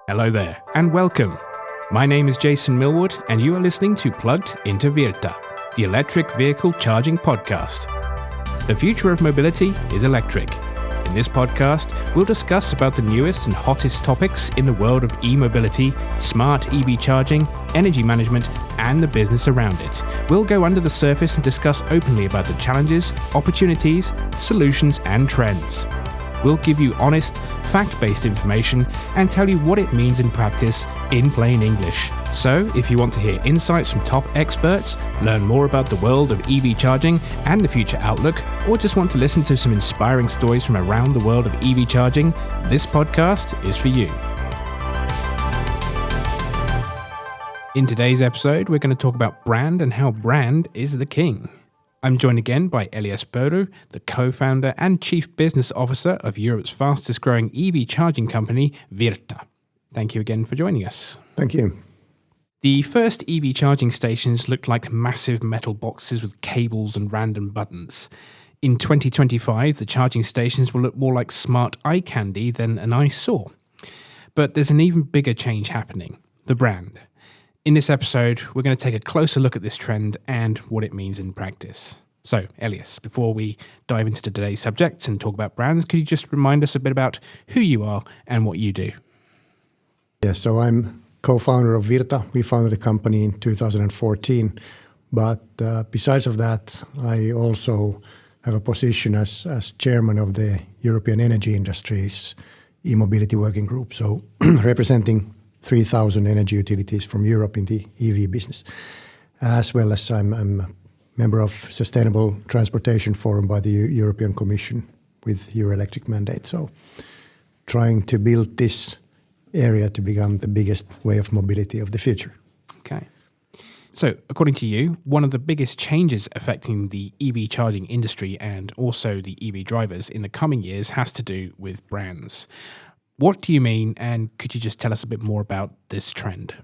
Hello there, and welcome. My name is Jason Millward, and you are listening to Plugged into Virta, the electric vehicle charging podcast. The future of mobility is electric. In this podcast, we'll discuss about the newest and hottest topics in the world of e-mobility, smart EV charging, energy management, and the business around it. We'll go under the surface and discuss openly about the challenges, opportunities, solutions, and trends. We'll give you honest, fact-based information and tell you what it means in practice in plain English. So, if you want to hear insights from top experts, learn more about the world of EV charging and the future outlook, or just want to listen to some inspiring stories from around the world of EV charging, this podcast is for you. In today's episode, we're going to talk about brand and how brand is the king. I'm joined again by Elias Pöyry, the co-founder and chief business officer of Europe's fastest growing EV charging company, Virta. Thank you again for joining us. Thank you. The first EV charging stations looked like massive metal boxes with cables and random buttons. In 2025, the charging stations will look more like smart eye candy than an eyesore. But there's an even bigger change happening, the brand. In this episode, we're going to take a closer look at this trend and what it means in practice. So, Elias, before we dive into today's subject and talk about brands, could you just remind us a bit about who you are and what you do? Yeah, so I'm co-founder of Virta. We founded the company in 2014. But besides of that, I also have a position as chairman of the European energy industry's e-mobility working group. So representing 3,000 energy utilities from Europe in the EV business, as well as I'm a member of Sustainable Transportation Forum by the European Commission with Euro-electric mandate. So trying to build this area to become the biggest way of mobility of the future. Okay. So according to you, one of the biggest changes affecting the EV charging industry and also the EV drivers in the coming years has to do with brands. What do you mean, and could you just tell us a bit more about this trend?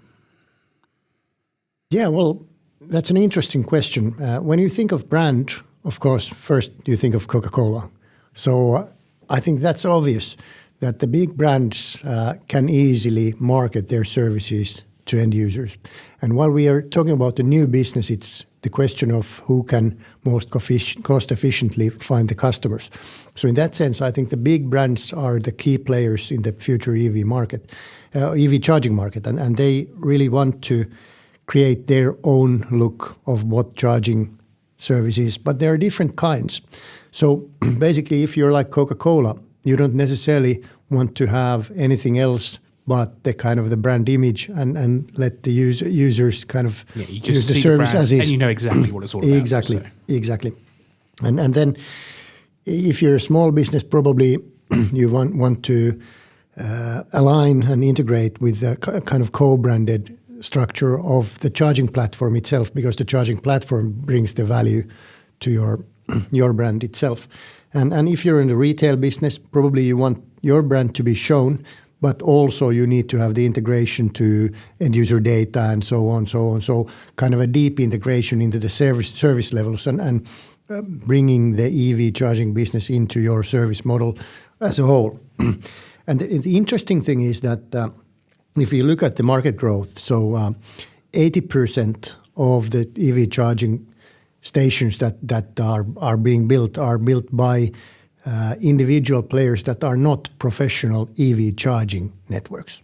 Yeah, well, that's an interesting question. When you think of brand, of course, first you think of Coca-Cola. So I think that's obvious that the big brands can easily market their services to end users. And while we are talking about the new business, it's the question of who can most cost efficiently find the customers. So in that sense, I think the big brands are the key players in the future EV market, EV charging market, and they really want to create their own look of what charging service is. But there are different kinds. So basically, if you're like Coca-Cola, you don't necessarily want to have anything else but the kind of the brand image and let the users kind of use the service as is. And you know exactly what it's all about. Exactly. And then if you're a small business, probably you want to align and integrate with the kind of co-branded structure of the charging platform itself, because the charging platform brings the value to your brand itself. And if you're in the retail business, probably you want your brand to be shown, but also you need to have the integration to end user data and so on. So kind of a deep integration into the service levels and bringing the EV charging business into your service model as a whole. And the interesting thing is that if you look at the market growth, so 80% of the EV charging stations that are being built are built by individual players that are not professional EV charging networks.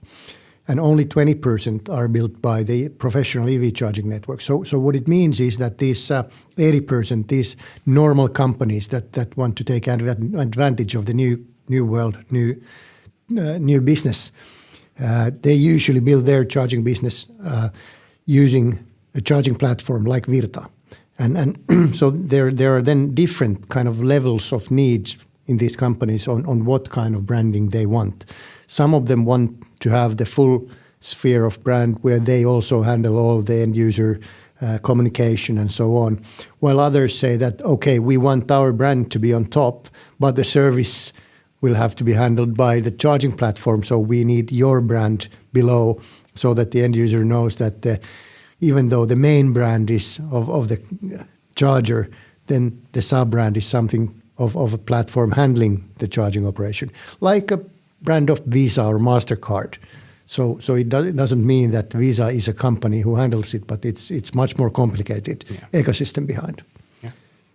And only 20% are built by the professional EV charging network. So what it means is that these 80%, these normal companies that want to take advantage of the new world, new business, they usually build their charging business using a charging platform like Virta. And so there are then different kind of levels of needs in these companies on what kind of branding they want. Some of them want to have the full sphere of brand where they also handle all the end user communication and so on, while others say that, okay, we want our brand to be on top, but the service will have to be handled by the charging platform, so we need your brand below so that the end user knows that even though the main brand is of the charger, then the sub-brand is something of a platform handling the charging operation, like a brand of Visa or MasterCard. So it doesn't mean that Visa is a company who handles it, but it's much more complicated ecosystem behind.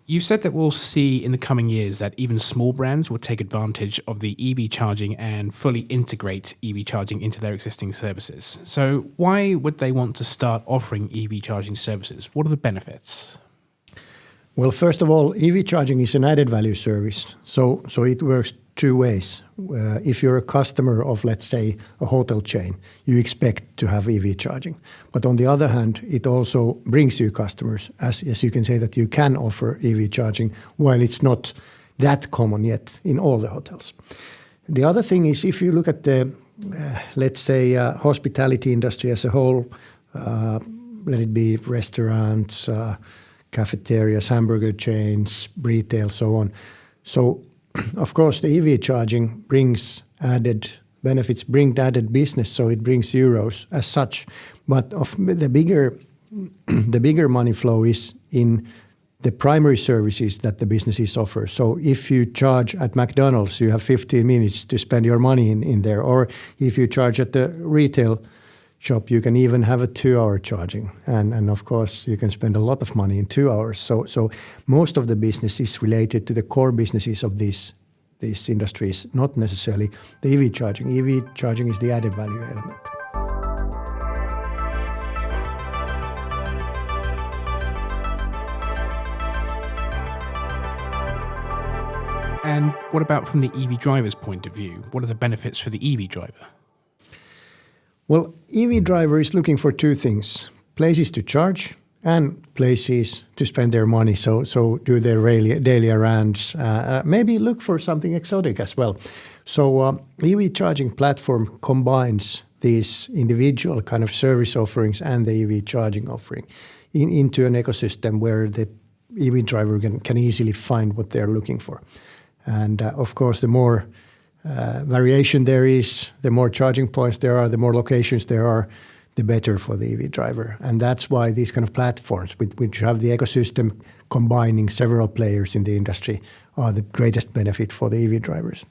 You said that we'll see in the coming years that even small brands will take advantage of the EV charging and fully integrate EV charging into their existing services. So why would they want to start offering EV charging services? What are the benefits? Well, first of all, EV charging is an added value service. So it works two ways. If you're a customer of, let's say, a hotel chain, you expect to have EV charging. But on the other hand, it also brings you customers, as you can say that you can offer EV charging, while it's not that common yet in all the hotels. The other thing is, if you look at the, let's say, hospitality industry as a whole, let it be restaurants, cafeterias, hamburger chains, retail, so on. So, of course, the EV charging brings added benefits, brings added business, so it brings euros as such. But the bigger money flow is in the primary services that the businesses offer. So if you charge at McDonald's, you have 15 minutes to spend your money in there. Or if you charge at the retail shop, you can even have a 2-hour charging. And of course, you can spend a lot of money in 2 hours. So most of the business is related to the core businesses of these industries, not necessarily the EV charging. EV charging is the added value element. And what about from the EV driver's point of view? What are the benefits for the EV driver? Well, EV driver is looking for two things: places to charge and places to spend their money. So do their daily errands. Maybe look for something exotic as well. So EV charging platform combines these individual kind of service offerings and the EV charging offering into an ecosystem where the EV driver can easily find what they're looking for. And of course, the more variation there is, the more charging points there are, the more locations there are, the better for the EV driver. And that's why these kind of platforms, which have the ecosystem combining several players in the industry, are the greatest benefit for the EV drivers.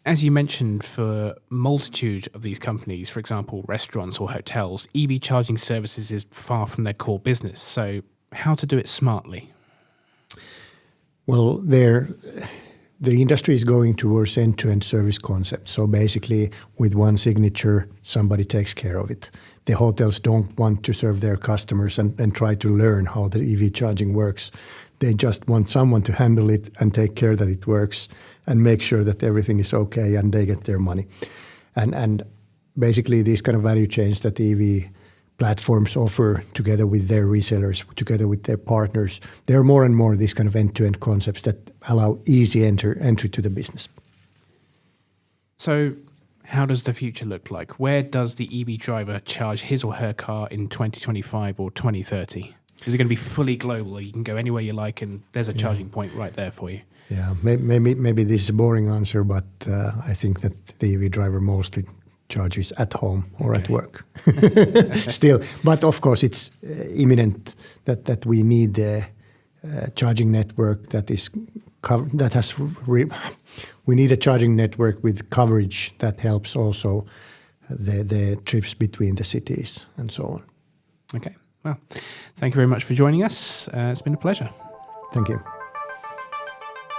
As you mentioned, for multitude of these companies, for example, restaurants or hotels, EV charging services is far from their core business. So how to do it smartly? Well, the industry is going towards end-to-end service concepts. So basically, with one signature, somebody takes care of it. The hotels don't want to serve their customers and try to learn how the EV charging works. They just want someone to handle it and take care that it works and make sure that everything is okay and they get their money. And basically, these kind of value chains that the EV platforms offer together with their resellers, together with their partners, there are more and more these kind of end-to-end concepts that allow easy entry to the business. So how does the future look like? Where does the EV driver charge his or her car in 2025 or 2030? Is it going to be fully global? You can go anywhere you like and there's a charging point right there for you. Yeah, maybe this is a boring answer, but I think that the EV driver mostly charges at home or at work still. But of course, it's imminent that we need the charging network we need a charging network with coverage that helps also the trips between the cities and so on. Okay. Well, thank you very much for joining us. It's been a pleasure. Thank you.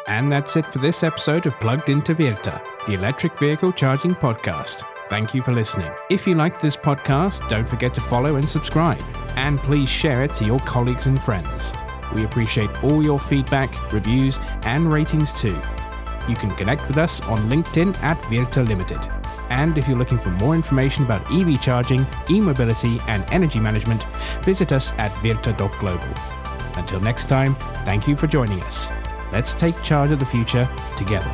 And that's it for this episode of Plugged into Virta, the electric vehicle charging podcast. Thank you for listening. If you liked this podcast, don't forget to follow and subscribe. And please share it to your colleagues and friends. We appreciate all your feedback, reviews, and ratings too. You can connect with us on LinkedIn at Virta Limited. And if you're looking for more information about EV charging, e-mobility, and energy management, visit us at virta.global. Until next time, thank you for joining us. Let's take charge of the future together.